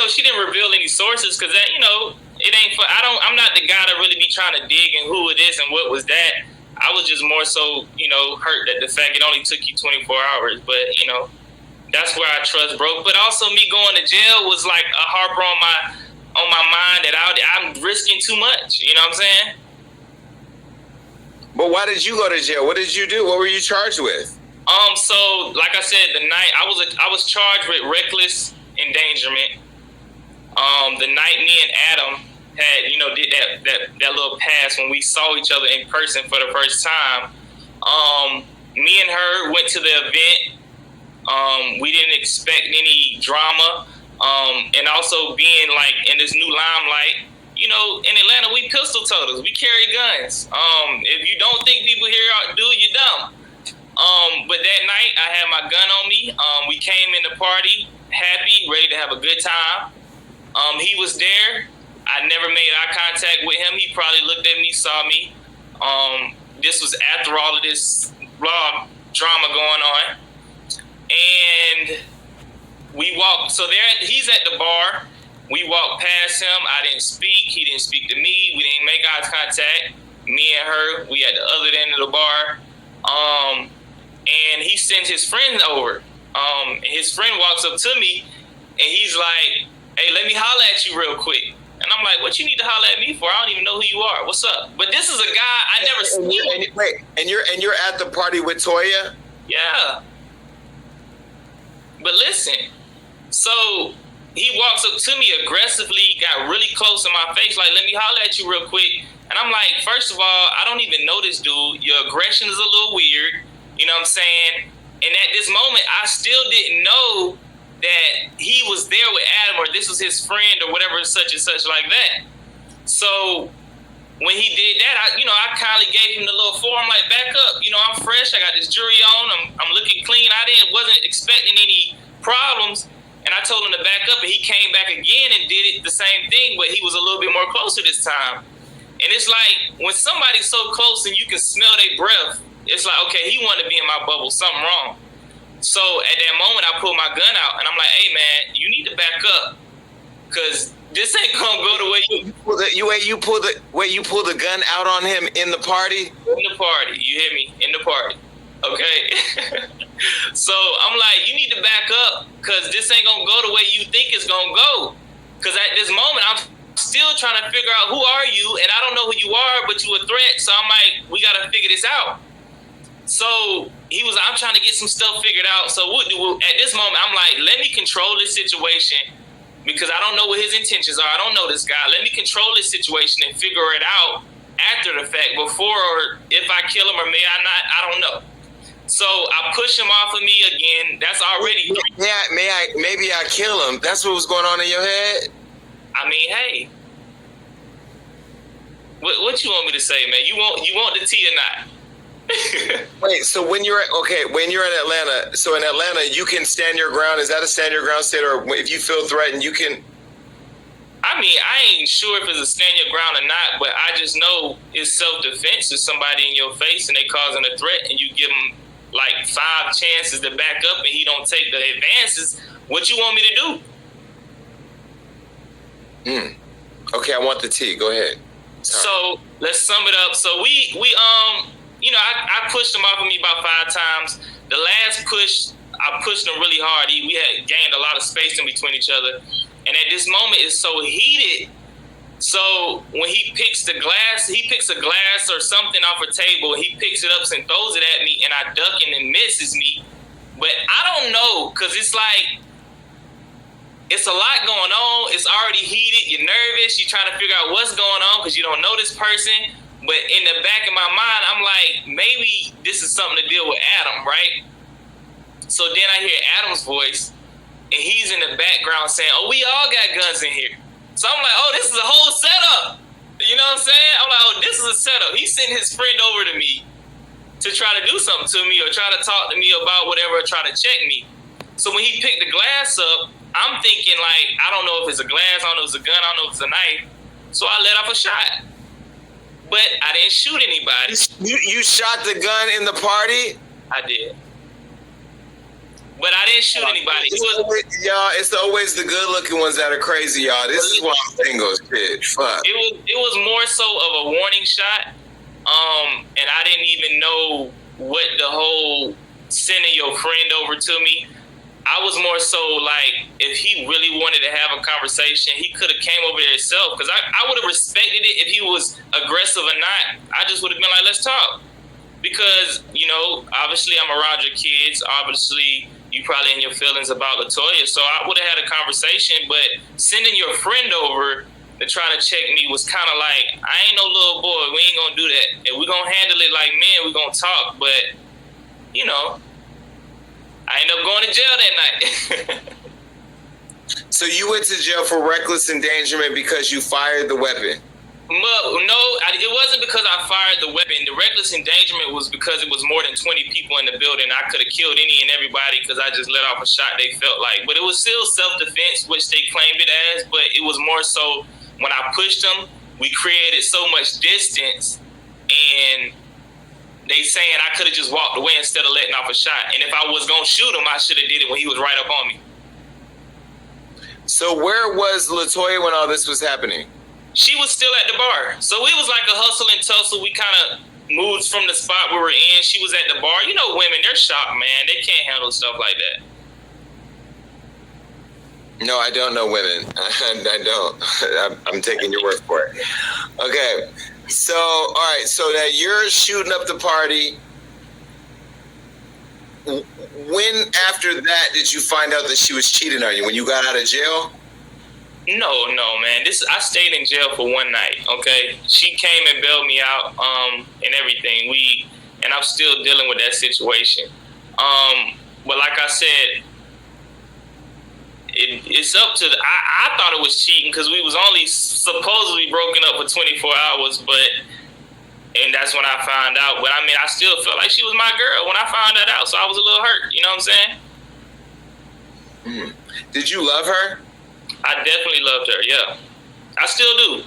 she didn't reveal any sources because that, it ain't for. I'm not the guy to really be trying to dig in who it is and what was that. I was just more so, hurt that the fact it only took you 24 hours. But, that's where our trust broke. But also me going to jail was like a harper on my mind that I'm risking too much. You know what I'm saying? But why did you go to jail? What did you do? What were you charged with? So like I said, the night I was charged with reckless endangerment. The night me and Adam had, did that little pass when we saw each other in person for the first time. Me and her went to the event. We didn't expect any drama. And also being like in this new limelight, in Atlanta, we pistol toters. We carry guns. If you don't think people here do, you're dumb. But that night, I had my gun on me. We came in the party happy, ready to have a good time. He was there. I never made eye contact with him. He probably looked at me, saw me. This was after all of this drama going on. And we walked. So he's at the bar. We walked past him. I didn't speak. He didn't speak to me. We didn't make eye contact. Me and her, we at the other end of the bar. And he sends his friend over. And his friend walks up to me, and he's like, "Hey, let me holler at you real quick." And I'm like, "What you need to holler at me for? I don't even know who you are. What's up?" But this is a guy I never seen. And you're at the party with Toya? Yeah. But listen, so he walks up to me aggressively, got really close in my face, like, "Let me holler at you real quick." And I'm like, first of all, I don't even know this dude. Your aggression is a little weird. You know what I'm saying? And at this moment, I still didn't know that he was there with Adam or this was his friend or whatever, such and such like that. So when he did that, I kindly gave him the little form, like, back up. I'm fresh. I got this jewelry on. I'm looking clean. Wasn't expecting any problems. And I told him to back up, and he came back again and did it the same thing, but he was a little bit more closer this time. And it's like when somebody's so close and you can smell their breath, it's like, okay, he wanted to be in my bubble, something wrong. So at that moment, I pulled my gun out, and I'm like, "Hey, man, you need to back up, because this ain't gonna go the way you pull the gun out on him in the party? In the party, you hear me? In the party, okay? So I'm like, you need to back up, because this ain't gonna go the way you think it's gonna go. Because at this moment, I'm still trying to figure out who are you, and I don't know who you are, but you a threat. So I'm like, we gotta figure this out. So he was, I'm trying to get some stuff figured out. So at this moment, I'm like, let me control this situation, because I don't know what his intentions are. I don't know this guy. Let me control this situation and figure it out after the fact, before, or if I kill him, or may I not, I don't know. So I push him off of me again. That's already. Maybe I kill him. That's what was going on in your head? I mean, hey. What you want me to say, man? You want the tea or not? Wait, so when you're in Atlanta, so in Atlanta, you can stand your ground. Is that a stand your ground state, or if you feel threatened, you can? I mean, I ain't sure if it's a stand your ground or not, but I just know it's self-defense. If somebody in your face and they causing a threat, and you give them like 5 chances to back up, and he don't take the advances, what you want me to do? Okay, I want the tea. Go ahead. Sorry. So let's sum it up. So we I pushed him off of me about 5 times. The last push, I pushed him really hard. We had gained a lot of space in between each other. And at this moment, it's so heated. So when he picks a glass or something off a table, he picks it up and throws it at me, and I duck and it misses me. But I don't know, because it's like, it's a lot going on. It's already heated. You're nervous. You're trying to figure out what's going on because you don't know this person. But in the back of my mind, I'm like, maybe this is something to deal with Adam, right? So then I hear Adam's voice, and he's in the background saying, "Oh, we all got guns in here." So I'm like, "Oh, this is a whole setup." You know what I'm saying? I'm like, "Oh, this is a setup." He sent his friend over to me to try to do something to me, or try to talk to me about whatever, or try to check me. So when he picked the glass up, I'm thinking like, I don't know if it's a glass, I don't know if it's a gun, I don't know if it's a knife. So I let off a shot. But I didn't shoot anybody. You shot the gun in the party? I did. But I didn't shoot anybody. Y'all, it's always the good-looking ones that are crazy, y'all. This is why I'm single. Shit, fuck. It was more so of a warning shot, and I didn't even know what the whole sending your friend over to me. I was more so like, if he really wanted to have a conversation, he could have came over there himself. Because I would have respected it if he was aggressive or not. I just would have been like, let's talk. Because, you know, obviously I'm around your kids. Obviously, you probably in your feelings about LaToya. So I would have had a conversation. But sending your friend over to try to check me was kind of like, I ain't no little boy. We ain't going to do that. If we going to handle it like men, we going to talk. But, you know, I ended up going to jail that night. So you went to jail for reckless endangerment because you fired the weapon? No, it wasn't because I fired the weapon. The reckless endangerment was because it was more than 20 people in the building. I could have killed any and everybody because I just let off a shot they felt like. But it was still self-defense, which they claimed it as. But it was more so when I pushed them, we created so much distance, and they saying I could have just walked away instead of letting off a shot. And if I was going to shoot him, I should have did it when he was right up on me. So where was LaToya when all this was happening? She was still at the bar. So it was like a hustle and tussle. We kind of moved from the spot we were in. She was at the bar. You know, women, they're shocked, man. They can't handle stuff like that. No, I don't know women. I don't. I'm taking your word for it. Okay. So, all right. So that you're shooting up the party. When after that did you find out that she was cheating on you? When you got out of jail? No, man. I stayed in jail for one night. Okay, she came and bailed me out, and everything. And I'm still dealing with that situation. But like I said, it's up to I thought it was cheating because we was only supposedly broken up for 24 hours, and that's when I found out. But I mean, I still felt like she was my girl when I found that out, so I was a little hurt. You know what I'm saying? Did you love her? I definitely loved her, yeah. I still do.